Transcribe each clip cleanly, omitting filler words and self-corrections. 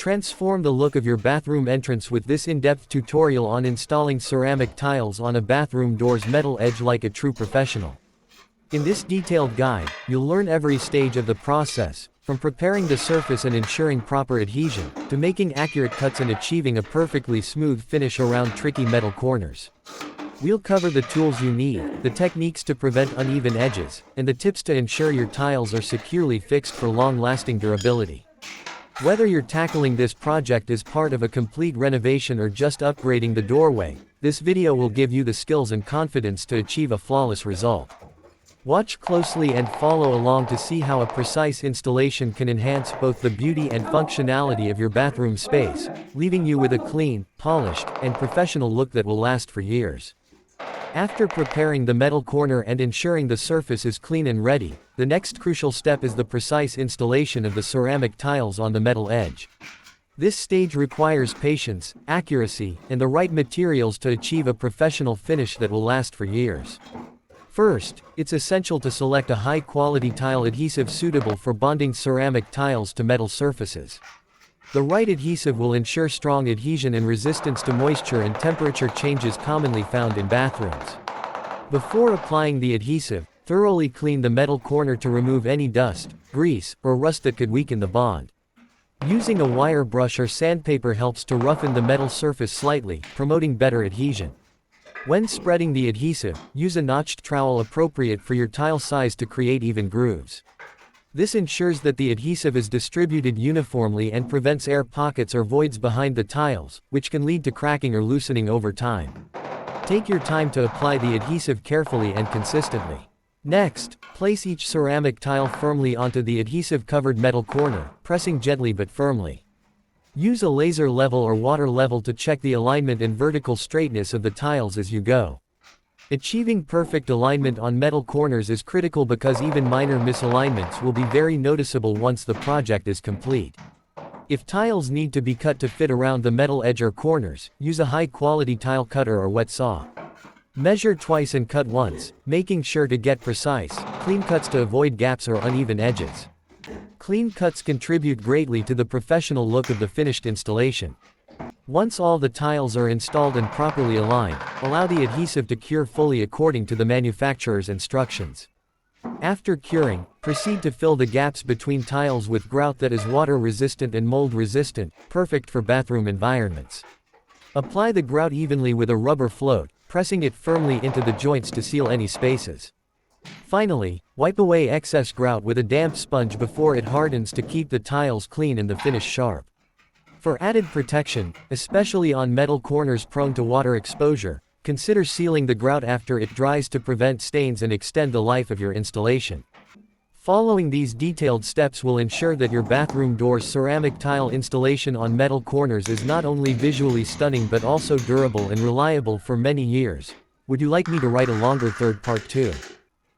Transform the look of your bathroom entrance with this in-depth tutorial on installing ceramic tiles on a bathroom door's metal edge like a true professional. In this detailed guide, you'll learn every stage of the process, from preparing the surface and ensuring proper adhesion, to making accurate cuts and achieving a perfectly smooth finish around tricky metal corners. We'll cover the tools you need, the techniques to prevent uneven edges, and the tips to ensure your tiles are securely fixed for long-lasting durability. Whether you're tackling this project as part of a complete renovation or just upgrading the doorway, this video will give you the skills and confidence to achieve a flawless result. Watch closely and follow along to see how a precise installation can enhance both the beauty and functionality of your bathroom space, leaving you with a clean, polished, and professional look that will last for years. After preparing the metal corner and ensuring the surface is clean and ready, the next crucial step is the precise installation of the ceramic tiles on the metal edge. This stage requires patience, accuracy, and the right materials to achieve a professional finish that will last for years. First, it's essential to select a high-quality tile adhesive suitable for bonding ceramic tiles to metal surfaces. The right adhesive will ensure strong adhesion and resistance to moisture and temperature changes commonly found in bathrooms. Before applying the adhesive, thoroughly clean the metal corner to remove any dust, grease, or rust that could weaken the bond. Using a wire brush or sandpaper helps to roughen the metal surface slightly, promoting better adhesion. When spreading the adhesive, use a notched trowel appropriate for your tile size to create even grooves. This ensures that the adhesive is distributed uniformly and prevents air pockets or voids behind the tiles, which can lead to cracking or loosening over time. Take your time to apply the adhesive carefully and consistently. Next, place each ceramic tile firmly onto the adhesive-covered metal corner, pressing gently but firmly. Use a laser level or water level to check the alignment and vertical straightness of the tiles as you go. Achieving perfect alignment on metal corners is critical because even minor misalignments will be very noticeable once the project is complete. If tiles need to be cut to fit around the metal edge or corners, use a high-quality tile cutter or wet saw. Measure twice and cut once, making sure to get precise, clean cuts to avoid gaps or uneven edges. Clean cuts contribute greatly to the professional look of the finished installation. Once all the tiles are installed and properly aligned, allow the adhesive to cure fully according to the manufacturer's instructions. After curing, proceed to fill the gaps between tiles with grout that is water-resistant and mold-resistant, perfect for bathroom environments. Apply the grout evenly with a rubber float, pressing it firmly into the joints to seal any spaces. Finally, wipe away excess grout with a damp sponge before it hardens to keep the tiles clean and the finish sharp. For added protection, especially on metal corners prone to water exposure, consider sealing the grout after it dries to prevent stains and extend the life of your installation. Following these detailed steps will ensure that your bathroom door's ceramic tile installation on metal corners is not only visually stunning but also durable and reliable for many years. Would you like me to write a longer third part too?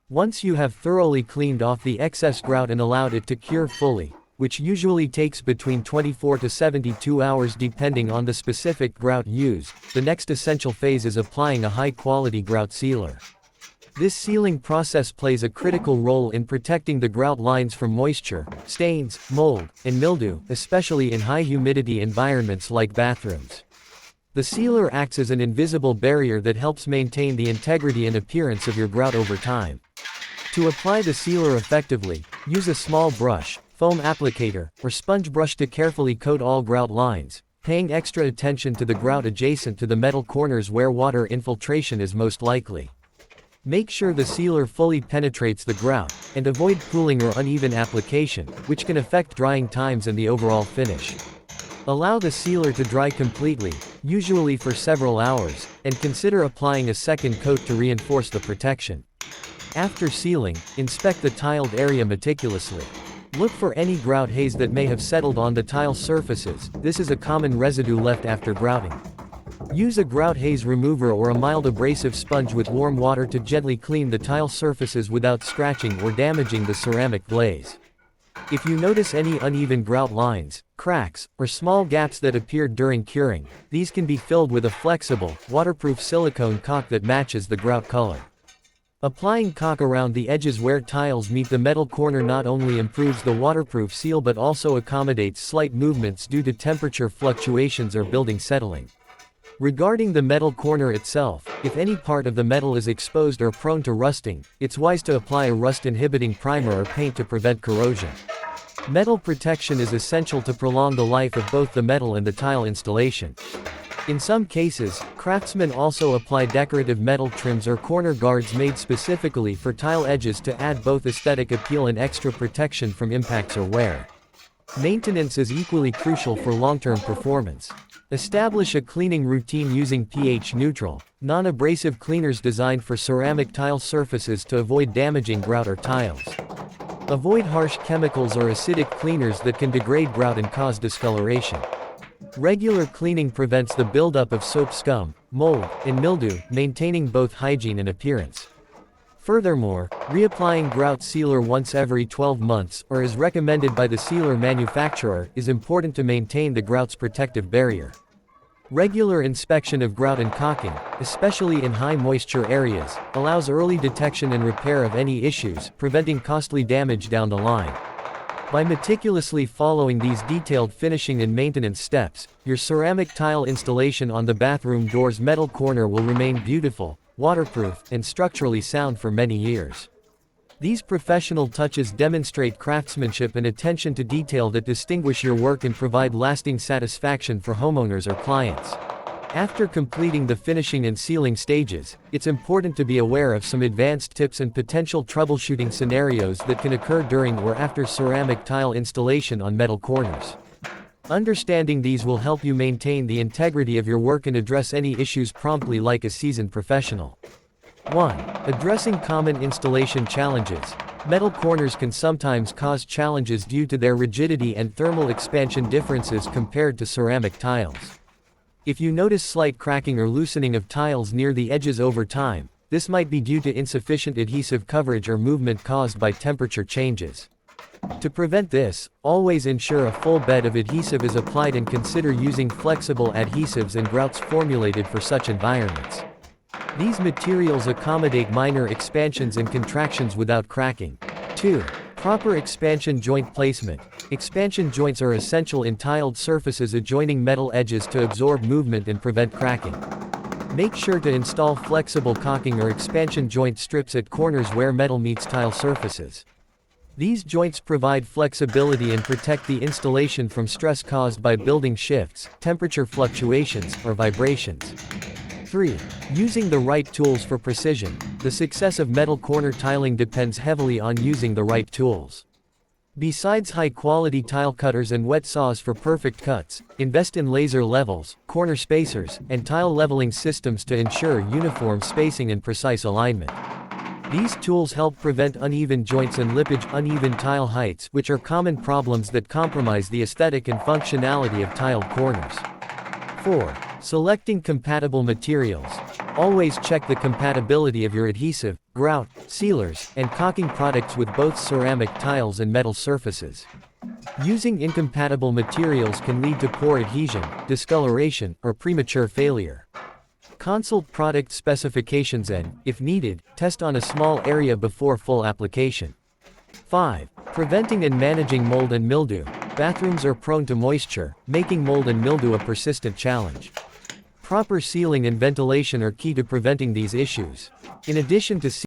Once you have thoroughly cleaned off the excess grout and allowed it to cure fully, which usually takes between 24 to 72 hours depending on the specific grout used, the next essential phase is applying a high-quality grout sealer. This sealing process plays a critical role in protecting the grout lines from moisture, stains, mold, and mildew, especially in high-humidity environments like bathrooms. The sealer acts as an invisible barrier that helps maintain the integrity and appearance of your grout over time. To apply the sealer effectively, use a small brush, foam applicator, or sponge brush to carefully coat all grout lines, paying extra attention to the grout adjacent to the metal corners where water infiltration is most likely. Make sure the sealer fully penetrates the grout, and avoid pooling or uneven application, which can affect drying times and the overall finish. Allow the sealer to dry completely, usually for several hours, and consider applying a second coat to reinforce the protection. After sealing, inspect the tiled area meticulously. Look for any grout haze that may have settled on the tile surfaces. This is a common residue left after grouting. Use a grout haze remover or a mild abrasive sponge with warm water to gently clean the tile surfaces without scratching or damaging the ceramic glaze. If you notice any uneven grout lines, cracks, or small gaps that appeared during curing, these can be filled with a flexible, waterproof silicone caulk that matches the grout color. Applying caulk around the edges where tiles meet the metal corner not only improves the waterproof seal but also accommodates slight movements due to temperature fluctuations or building settling. Regarding the metal corner itself, if any part of the metal is exposed or prone to rusting, it's wise to apply a rust-inhibiting primer or paint to prevent corrosion. Metal protection is essential to prolong the life of both the metal and the tile installation. In some cases, craftsmen also apply decorative metal trims or corner guards made specifically for tile edges to add both aesthetic appeal and extra protection from impacts or wear. Maintenance is equally crucial for long-term performance. Establish a cleaning routine using pH-neutral, non-abrasive cleaners designed for ceramic tile surfaces to avoid damaging grout or tiles. Avoid harsh chemicals or acidic cleaners that can degrade grout and cause discoloration. Regular cleaning prevents the buildup of soap scum, mold, and mildew, maintaining both hygiene and appearance. Furthermore, reapplying grout sealer once every 12 months, or as recommended by the sealer manufacturer, is important to maintain the grout's protective barrier. Regular inspection of grout and caulking, especially in high moisture areas, allows early detection and repair of any issues, preventing costly damage down the line. By meticulously following these detailed finishing and maintenance steps, your ceramic tile installation on the bathroom door's metal corner will remain beautiful, waterproof, and structurally sound for many years. These professional touches demonstrate craftsmanship and attention to detail that distinguish your work and provide lasting satisfaction for homeowners or clients. After completing the finishing and sealing stages, it's important to be aware of some advanced tips and potential troubleshooting scenarios that can occur during or after ceramic tile installation on metal corners. Understanding these will help you maintain the integrity of your work and address any issues promptly like a seasoned professional. 1. Addressing common installation challenges. Metal corners can sometimes cause challenges due to their rigidity and thermal expansion differences compared to ceramic tiles. If you notice slight cracking or loosening of tiles near the edges over time, this might be due to insufficient adhesive coverage or movement caused by temperature changes. To prevent this, always ensure a full bed of adhesive is applied and consider using flexible adhesives and grouts formulated for such environments. These materials accommodate minor expansions and contractions without cracking. 2. Proper expansion joint placement. Expansion joints are essential in tiled surfaces adjoining metal edges to absorb movement and prevent cracking. Make sure to install flexible caulking or expansion joint strips at corners where metal meets tile surfaces. These joints provide flexibility and protect the installation from stress caused by building shifts, temperature fluctuations, or vibrations. 3. Using the right tools for precision. The success of metal corner tiling depends heavily on using the right tools. Besides high-quality tile cutters and wet saws for perfect cuts, invest in laser levels, corner spacers, and tile leveling systems to ensure uniform spacing and precise alignment. These tools help prevent uneven joints and lippage, uneven tile heights, which are common problems that compromise the aesthetic and functionality of tiled corners. 4. Selecting compatible materials. Always check the compatibility of your adhesive, grout, sealers, and caulking products with both ceramic tiles and metal surfaces. Using incompatible materials can lead to poor adhesion, discoloration, or premature failure. Consult product specifications and, if needed, test on a small area before full application. 5. Preventing and managing mold and mildew. Bathrooms are prone to moisture, making mold and mildew a persistent challenge. Proper sealing and ventilation are key to preventing these issues. In addition to